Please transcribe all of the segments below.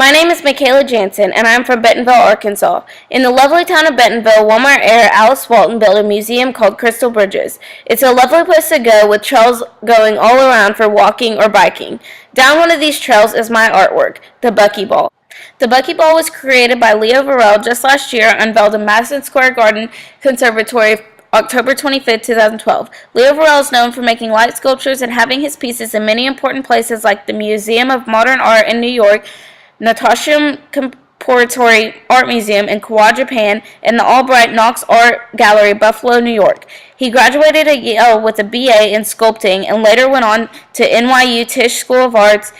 My name is Mikayla Janssen, and I'm from Bentonville, Arkansas. In the lovely town of Bentonville, Walmart heir Alice Walton built a museum called Crystal Bridges. It's a lovely place to go with trails going all around for walking or biking. Down one of these trails is my artwork, the Buckyball. The Buckyball was created by Leo Varell just last year, unveiled in Madison Square Garden Conservatory October 25, 2012. Leo Varell is known for making light sculptures and having his pieces in many important places like the Museum of Modern Art in New York, Natashium Contemporary Art Museum in Kauai, Japan, and the Albright Knox Art Gallery, Buffalo, New York. He graduated at Yale with a BA in sculpting and later went on to NYU Tisch School of Arts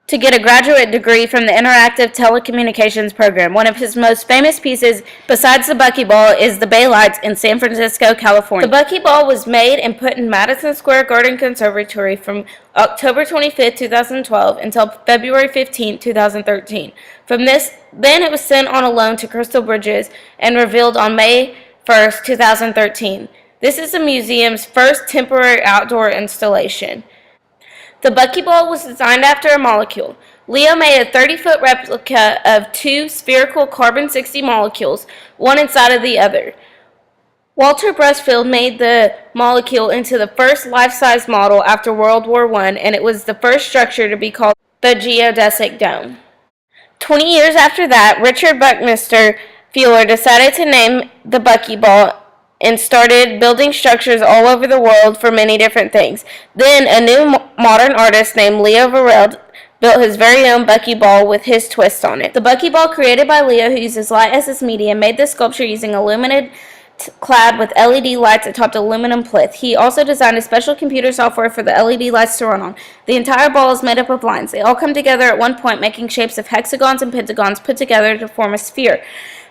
to get a graduate degree from the Interactive Telecommunications program. One of his most famous pieces, besides the Buckyball, is the Bay Lights in San Francisco, California. The Buckyball was made and put in Madison Square Garden Conservatory from October 25, 2012 until February 15, 2013. From this, then it was sent on a loan to Crystal Bridges and revealed on May 1, 2013. This is the museum's first temporary outdoor installation. The Buckyball was designed after a molecule. Leo made a 30-foot replica of two spherical carbon-60 molecules, one inside of the other. Walter Brusfield made the molecule into the first life-size model after World War I, and it was the first structure to be called the geodesic dome. 20 years after that, Richard Buckminster Fuller decided to name the Buckyball and started building structures all over the world for many different things. Then a new modern artist named Leo Varell built his very own Buckyball with his twist on it. The Buckyball, created by Leo, who uses light as his medium, made this sculpture using aluminum clad with LED lights atop aluminum plinth. He also designed a special computer software for the LED lights to run on. The entire ball is made up of lines. They all come together at one point, making shapes of hexagons and pentagons put together to form a sphere.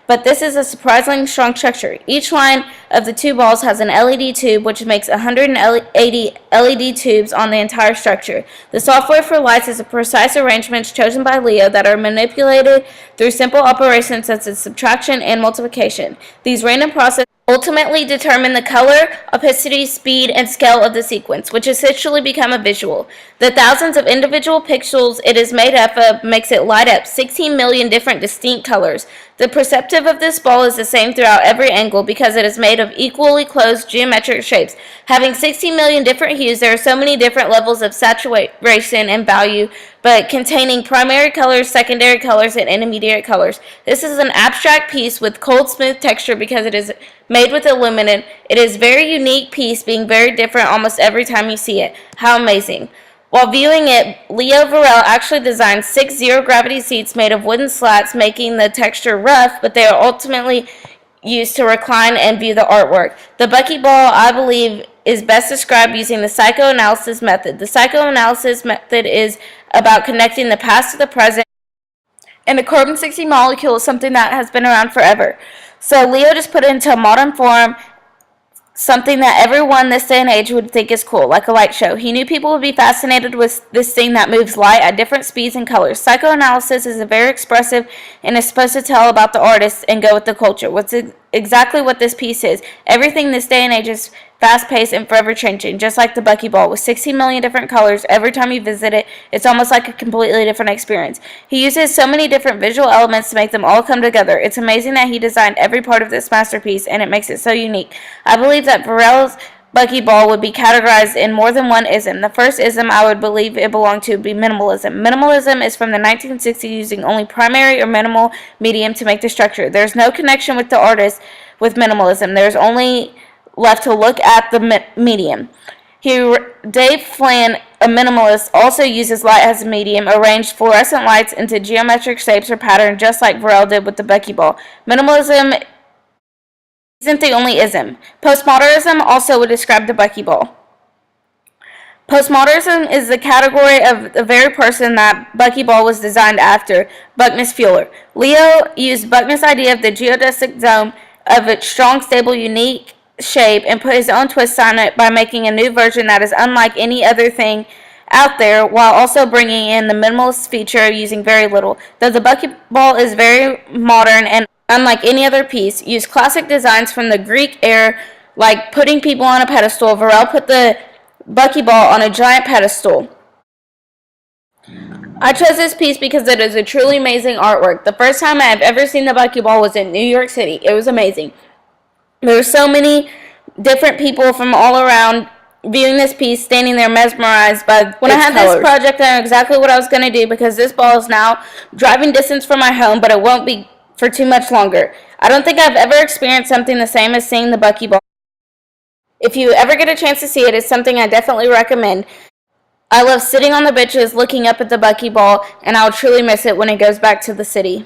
But this is a surprisingly strong structure. Each line of the two balls has an LED tube, which makes 180 LED tubes on the entire structure. The software for lights is a precise arrangements chosen by Leo that are manipulated through simple operations such as subtraction and multiplication. These random processes ultimately determine the color, opacity, speed, and scale of the sequence, which essentially become a visual. The thousands of individual pixels it is made up of makes it light up 16 million different distinct colors. The perspective of this ball is the same throughout every angle because it is made of equally closed geometric shapes. Having 16 million different hues, there are so many different levels of saturation and value, but containing primary colors, secondary colors, and intermediate colors. This is an abstract piece with cold, smooth texture because it is made with aluminum. It is a very unique piece, being very different almost every time you see it. How amazing. While viewing it, Leo Varell actually designed 6 zero-gravity seats made of wooden slats, making the texture rough, but they are ultimately used to recline and view the artwork. The Buckyball, I believe, is best described using the psychoanalysis method. The psychoanalysis method is about connecting the past to the present, and the carbon-60 molecule is something that has been around forever. So Leo just put it into a modern form, something that everyone this day and age would think is cool, like a light show. He knew people would be fascinated with this thing that moves light at different speeds and colors. Psychoanalysis is very expressive and is supposed to tell about the artist and go with the culture. What's exactly what this piece is. Everything this day and age is fast-paced and forever changing, just like the Buckyball. With 16 million different colors, every time you visit it, it's almost like a completely different experience. He uses so many different visual elements to make them all come together. It's amazing that he designed every part of this masterpiece, and it makes it so unique. I believe that Varell's Buckyball would be categorized in more than one ism. The first ism I would believe it belonged to would be minimalism. Minimalism is from the 1960s, using only primary or minimal medium to make the structure. There's no connection with the artist with minimalism. There's only left to look at the medium. Dave Flan, a minimalist, also uses light as a medium, arranged fluorescent lights into geometric shapes or patterns, just like Varell did with the Buckyball. Minimalism isn't the only ism. Postmodernism also would describe the Buckyball. Postmodernism is the category of the very person that Buckyball was designed after, Buckminster Fuller. Leo used Buckminster's idea of the geodesic dome, of its strong, stable, unique shape, and put his own twist on it by making a new version that is unlike any other thing out there, while also bringing in the minimalist feature of using very little. Though the Buckyball is very modern and unlike any other piece, used classic designs from the Greek era, like putting people on a pedestal. Varell put the Buckyball on a giant pedestal. I chose this piece because it is a truly amazing artwork. The first time I have ever seen the Buckyball was in New York City. It was amazing. There were so many different people from all around viewing this piece, standing there mesmerized by when I had colors. This project, I knew exactly what I was going to do because this ball is now driving distance from my home, but it won't be for too much longer. I don't think I've ever experienced something the same as seeing the Buckyball. If you ever get a chance to see it, it's something I definitely recommend. I love sitting on the benches looking up at the Buckyball, and I'll truly miss it when it goes back to the city.